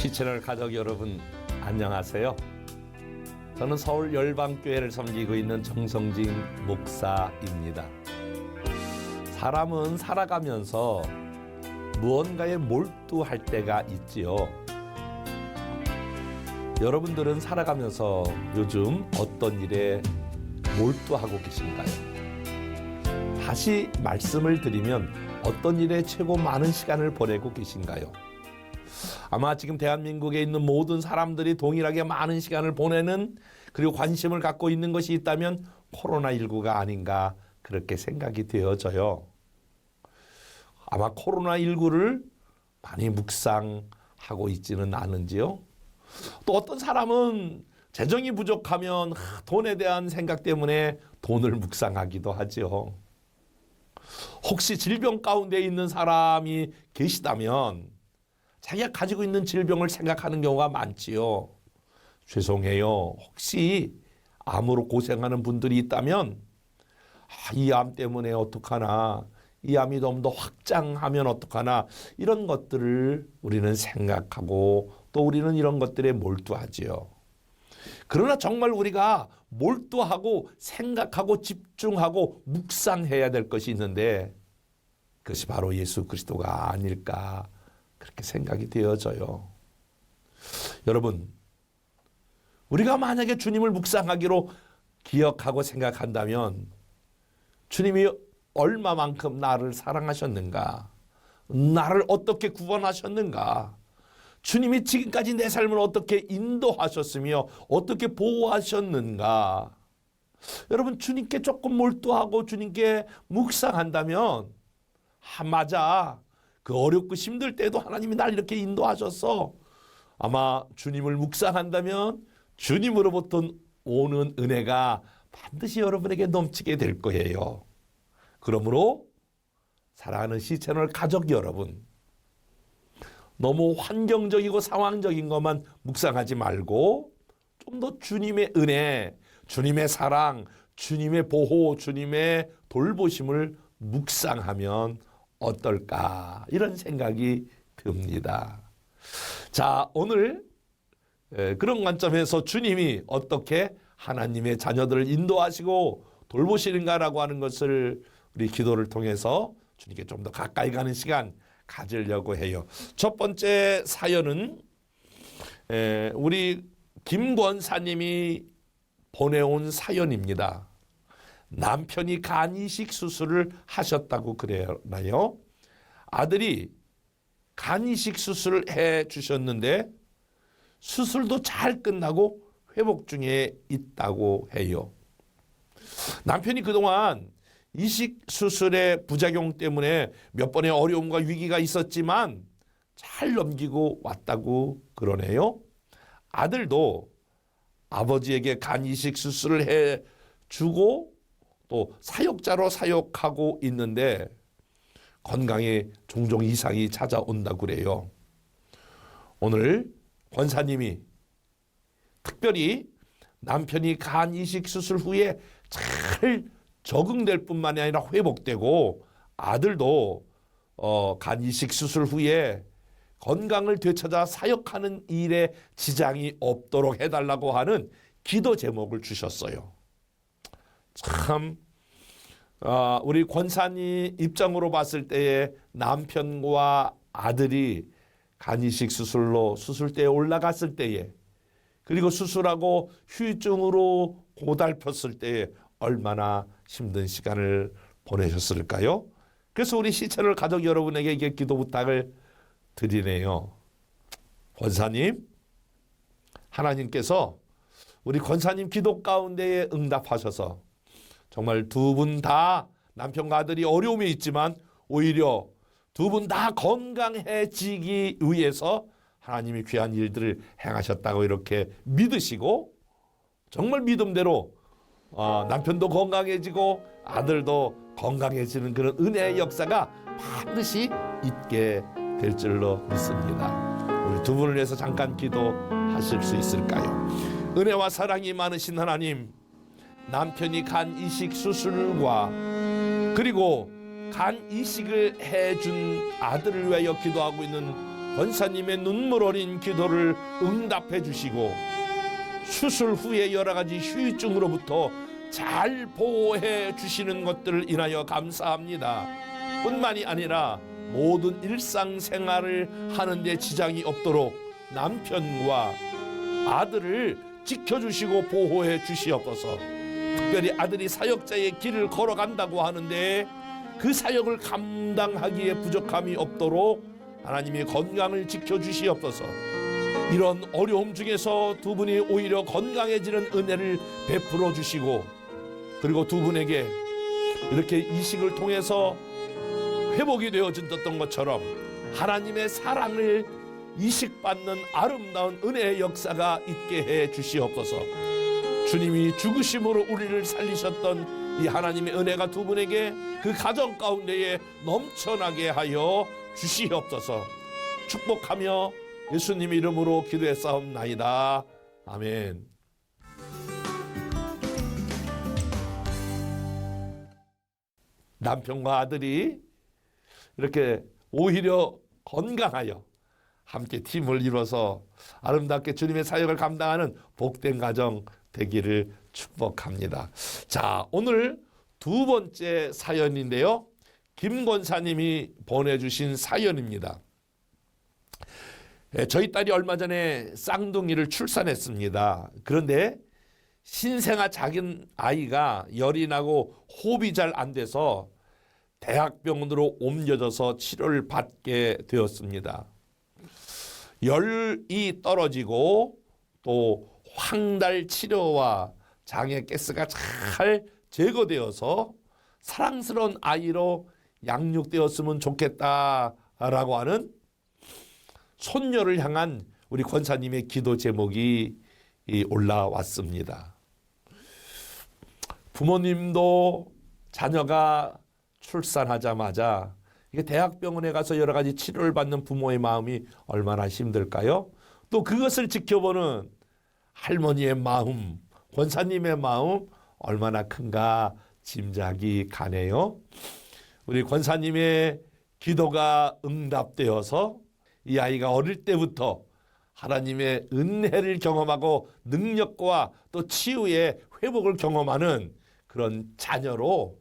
시채널 가족 여러분 안녕하세요. 저는 서울 열방교회를 섬기고 있는 정성진 목사입니다. 사람은 살아가면서 무언가에 몰두할 때가 있지요. 여러분들은 살아가면서 요즘 어떤 일에 몰두하고 계신가요? 다시 말씀을 드리면 어떤 일에 최고 많은 시간을 보내고 계신가요? 아마 지금 대한민국에 있는 모든 사람들이 동일하게 많은 시간을 보내는 그리고 관심을 갖고 있는 것이 있다면 코로나19가 아닌가 그렇게 생각이 되어져요. 아마 코로나19를 많이 묵상하고 있지는 않은지요. 또 어떤 사람은 재정이 부족하면 돈에 대한 생각 때문에 돈을 묵상하기도 하죠. 혹시 질병 가운데 있는 사람이 계시다면 자기가 가지고 있는 질병을 생각하는 경우가 많지요. 죄송해요. 혹시 암으로 고생하는 분들이 있다면 이 암 때문에 어떡하나, 이 암이 좀 더 확장하면 어떡하나, 이런 것들을 우리는 생각하고 또 우리는 이런 것들에 몰두하지요. 그러나 정말 우리가 몰두하고 생각하고 집중하고 묵상해야 될 것이 있는데 그것이 바로 예수 그리스도가 아닐까 그렇게 생각이 되어져요. 여러분, 우리가 만약에 주님을 묵상하기로 기억하고 생각한다면 주님이 얼마만큼 나를 사랑하셨는가, 나를 어떻게 구원하셨는가, 주님이 지금까지 내 삶을 어떻게 인도하셨으며 어떻게 보호하셨는가. 여러분, 주님께 조금 몰두하고 주님께 묵상한다면 맞아, 그 어렵고 힘들 때도 하나님이 날 이렇게 인도하셨어. 아마 주님을 묵상한다면 주님으로부터 오는 은혜가 반드시 여러분에게 넘치게 될 거예요. 그러므로 사랑하는 시채널 가족 여러분, 너무 환경적이고 상황적인 것만 묵상하지 말고 좀 더 주님의 은혜, 주님의 사랑, 주님의 보호, 주님의 돌보심을 묵상하면 어떨까, 이런 생각이 듭니다. 자, 오늘 그런 관점에서 주님이 어떻게 하나님의 자녀들을 인도하시고 돌보시는가라고 하는 것을 우리 기도를 통해서 주님께 좀 더 가까이 가는 시간 가지려고 해요. 첫 번째 사연은 우리 김권사님이 보내온 사연입니다. 남편이 간 이식 수술을 하셨다고 그러나요? 아들이 간 이식 수술을 해 주셨는데 수술도 잘 끝나고 회복 중에 있다고 해요. 남편이 그동안 이식 수술의 부작용 때문에 몇 번의 어려움과 위기가 있었지만 잘 넘기고 왔다고 그러네요. 아들도 아버지에게 간 이식 수술을 해 주고 또 사역자로 사역하고 있는데 건강에 종종 이상이 찾아온다고 그래요. 오늘 권사님이 특별히 남편이 간 이식 수술 후에 잘 적응될 뿐만이 아니라 회복되고 아들도 간 이식 수술 후에 건강을 되찾아 사역하는 일에 지장이 없도록 해달라고 하는 기도 제목을 주셨어요. 참 우리 권사님 입장으로 봤을 때에 남편과 아들이 간 이식 수술로 수술대에 올라갔을 때에 그리고 수술하고 후유증으로 고달폈을 때에 얼마나 힘든 시간을 보내셨을까요? 그래서 우리 시채널 가족 여러분에게 이게 기도 부탁을 드리네요. 권사님, 하나님께서 우리 권사님 기도 가운데에 응답하셔서 정말 두 분 다 남편과 아들이 어려움이 있지만 오히려 두 분 다 건강해지기 위해서 하나님이 귀한 일들을 행하셨다고 이렇게 믿으시고 정말 믿음대로 남편도 건강해지고 아들도 건강해지는 그런 은혜의 역사가 반드시 있게 될 줄로 믿습니다. 우리 두 분을 위해서 잠깐 기도하실 수 있을까요? 은혜와 사랑이 많으신 하나님, 남편이 간 이식 수술과 그리고 간 이식을 해준 아들을 위하여 기도하고 있는 권사님의 눈물 어린 기도를 응답해 주시고 수술 후에 여러 가지 후유증으로부터 잘 보호해 주시는 것들을 인하여 감사합니다. 뿐만이 아니라 모든 일상생활을 하는데 지장이 없도록 남편과 아들을 지켜주시고 보호해 주시옵소서. 특별히 아들이 사역자의 길을 걸어간다고 하는데 그 사역을 감당하기에 부족함이 없도록 하나님의 건강을 지켜주시옵소서. 이런 어려움 중에서 두 분이 오히려 건강해지는 은혜를 베풀어 주시고, 그리고 두 분에게 이렇게 이식을 통해서 회복이 되어졌던 것처럼 하나님의 사랑을 이식받는 아름다운 은혜의 역사가 있게 해 주시옵소서. 주님이 죽으심으로 우리를 살리셨던 이 하나님의 은혜가 두 분에게 그 가정 가운데에 넘쳐나게 하여 주시옵소서. 축복하며 예수님 이름으로 기도했사옵나이다. 아멘. 남편과 아들이 이렇게 오히려 건강하여 함께 팀을 이뤄서 아름답게 주님의 사역을 감당하는 복된 가정 되기를 축복합니다. 자, 오늘 두 번째 사연인데요. 김 권사님이 보내주신 사연입니다. 저희 딸이 얼마 전에 쌍둥이를 출산했습니다. 그런데 신생아 작은 아이가 열이 나고 호흡이 잘 안 돼서 대학병원으로 옮겨져서 치료를 받게 되었습니다. 열이 떨어지고 또 황달 치료와 장의 가스가 잘 제거되어서 사랑스러운 아이로 양육되었으면 좋겠다라고 하는 손녀를 향한 우리 권사님의 기도 제목이 올라왔습니다. 부모님도 자녀가 출산하자마자 이게 대학병원에 가서 여러 가지 치료를 받는 부모의 마음이 얼마나 힘들까요? 또 그것을 지켜보는 할머니의 마음, 권사님의 마음 얼마나 큰가 짐작이 가네요. 우리 권사님의 기도가 응답되어서 이 아이가 어릴 때부터 하나님의 은혜를 경험하고 능력과 또 치유의 회복을 경험하는 그런 자녀로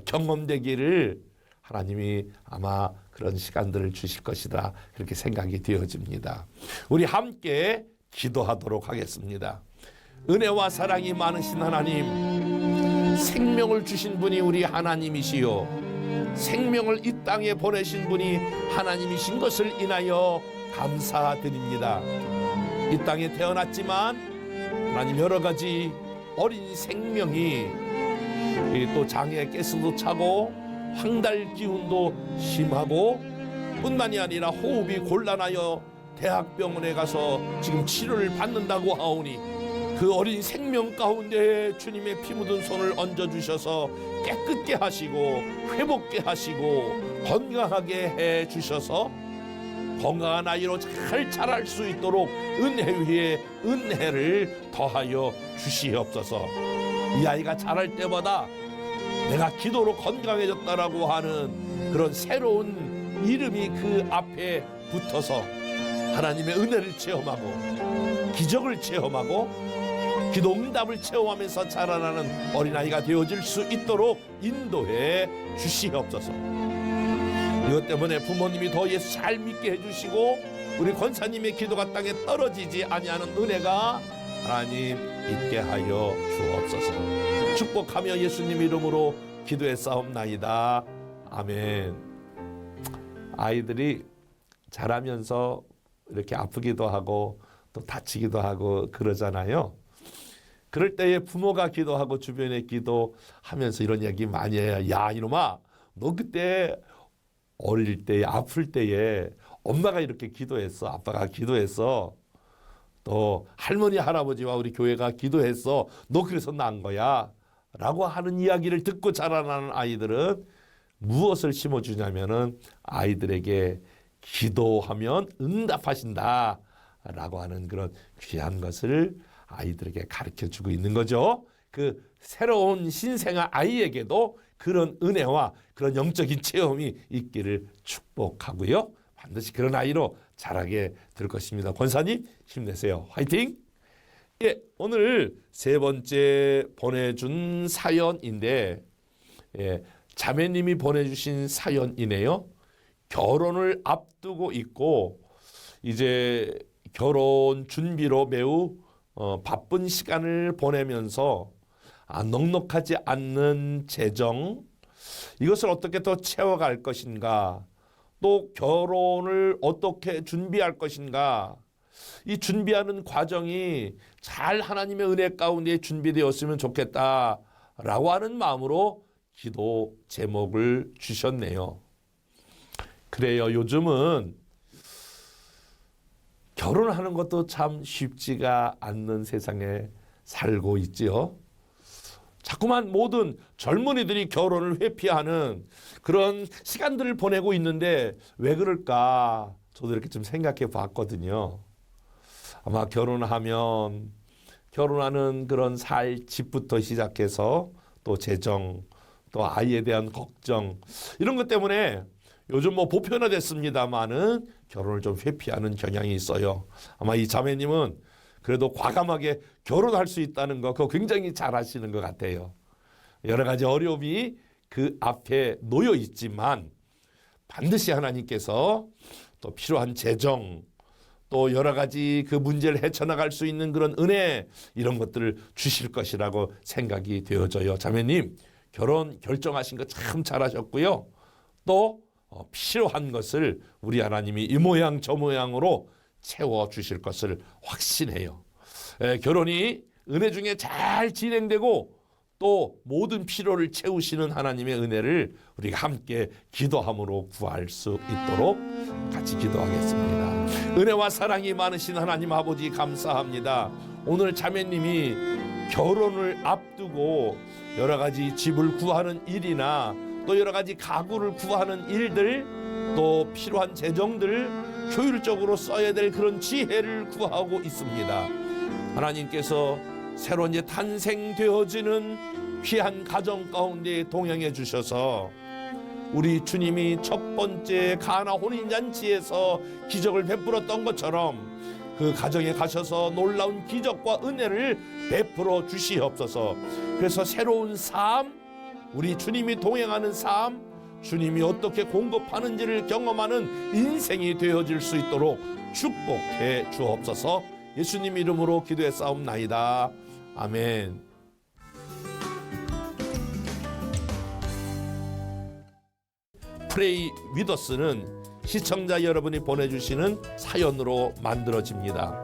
경험되기를 하나님이 아마 그런 시간들을 주실 것이다, 그렇게 생각이 되어집니다. 우리 함께 기도하도록 하겠습니다. 은혜와 사랑이 많으신 하나님, 생명을 주신 분이 우리 하나님이시요 생명을 이 땅에 보내신 분이 하나님이신 것을 인하여 감사드립니다. 이 땅에 태어났지만 하나님 여러 가지 어린 생명이 또 장에 가스도 차고 황달 기운도 심하고 뿐만이 아니라 호흡이 곤란하여 대학병원에 가서 지금 치료를 받는다고 하오니 그 어린 생명 가운데 주님의 피 묻은 손을 얹어주셔서 깨끗게 하시고 회복게 하시고 건강하게 해주셔서 건강한 아이로 잘 자랄 수 있도록 은혜 위에 은혜를 더하여 주시옵소서. 이 아이가 자랄 때마다 내가 기도로 건강해졌다라고 하는 그런 새로운 이름이 그 앞에 붙어서 하나님의 은혜를 체험하고 기적을 체험하고 기도 응답을 체험하면서 자라나는 어린아이가 되어질 수 있도록 인도해 주시옵소서. 이것 때문에 부모님이 더 예수 잘 믿게 해주시고 우리 권사님의 기도가 땅에 떨어지지 아니하는 은혜가 하나님 있게 하여 주옵소서. 축복하며 예수님 이름으로 기도했사옵나이다. 아멘. 아이들이 자라면서 이렇게 아프기도 하고 또 다치기도 하고 그러잖아요. 그럴 때에 부모가 기도하고 주변에 기도하면서 이런 얘기 많이 해요. 야 이놈아, 너 그때 어릴 때에 아플 때에 엄마가 이렇게 기도했어, 아빠가 기도했어, 또 할머니 할아버지와 우리 교회가 기도했어, 너 그래서 난 거야 라고 하는 이야기를 듣고 자라나는 아이들은 무엇을 심어주냐면은 아이들에게 기도하면 응답하신다 라고 하는 그런 귀한 것을 아이들에게 가르쳐주고 있는 거죠. 그 새로운 신생아 아이에게도 그런 은혜와 그런 영적인 체험이 있기를 축복하고요. 반드시 그런 아이로 자라게 될 것입니다. 권사님 힘내세요. 화이팅! 예, 오늘 세 번째 보내준 사연인데 자매님이 보내주신 사연이네요. 결혼을 앞두고 있고 이제 결혼 준비로 매우 바쁜 시간을 보내면서 넉넉하지 않는 재정, 이것을 어떻게 더 채워갈 것인가, 또 결혼을 어떻게 준비할 것인가, 이 준비하는 과정이 잘 하나님의 은혜 가운데 준비되었으면 좋겠다라고 하는 마음으로 기도 제목을 주셨네요. 그래요. 요즘은 결혼하는 것도 참 쉽지가 않는 세상에 살고 있지요. 자꾸만 모든 젊은이들이 결혼을 회피하는 그런 시간들을 보내고 있는데 왜 그럴까? 저도 이렇게 좀 생각해 봤거든요. 아마 결혼하면 결혼하는 그런 살 집부터 시작해서 또 재정, 또 아이에 대한 걱정, 이런 것 때문에 요즘 뭐 보편화됐습니다마는 결혼을 좀 회피하는 경향이 있어요. 아마 이 자매님은 그래도 과감하게 결혼할 수 있다는 거, 그거 굉장히 잘 하시는 것 같아요. 여러 가지 어려움이 그 앞에 놓여 있지만 반드시 하나님께서 또 필요한 재정, 또 여러 가지 그 문제를 헤쳐나갈 수 있는 그런 은혜, 이런 것들을 주실 것이라고 생각이 되어져요. 자매님, 결혼 결정하신 거 참 잘하셨고요. 또 필요한 것을 우리 하나님이 이 모양 저 모양으로 채워주실 것을 확신해요. 결혼이 은혜 중에 잘 진행되고 또 모든 필요를 채우시는 하나님의 은혜를 우리가 함께 기도함으로 구할 수 있도록 같이 기도하겠습니다. 은혜와 사랑이 많으신 하나님 아버지 감사합니다. 오늘 자매님이 결혼을 앞두고 여러 가지 집을 구하는 일이나 또 여러 가지 가구를 구하는 일들, 또 필요한 재정들 효율적으로 써야 될 그런 지혜를 구하고 있습니다. 하나님께서 새로 이제 탄생되어지는 귀한 가정 가운데 동행해 주셔서 우리 주님이 첫 번째 가나 혼인잔치에서 기적을 베풀었던 것처럼 그 가정에 가셔서 놀라운 기적과 은혜를 베풀어 주시옵소서. 그래서 새로운 삶, 우리 주님이 동행하는 삶, 주님이 어떻게 공급하는지를 경험하는 인생이 되어질 수 있도록 축복해 주옵소서. 예수님 이름으로 기도했사옵나이다. 아멘. 프레이 위더스는 시청자 여러분이 보내주시는 사연으로 만들어집니다.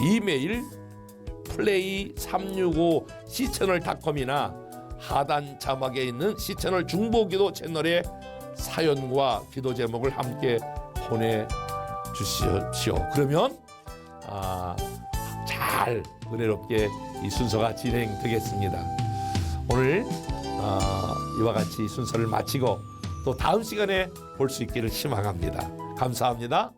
이메일 play365 cchannel.com이나 하단 자막에 있는 cchannel 중보기도 채널에 사연과 기도 제목을 함께 보내주십시오. 그러면 잘 은혜롭게 이 순서가 진행되겠습니다. 오늘 이와 같이 순서를 마치고 또 다음 시간에 볼 수 있기를 희망합니다. 감사합니다.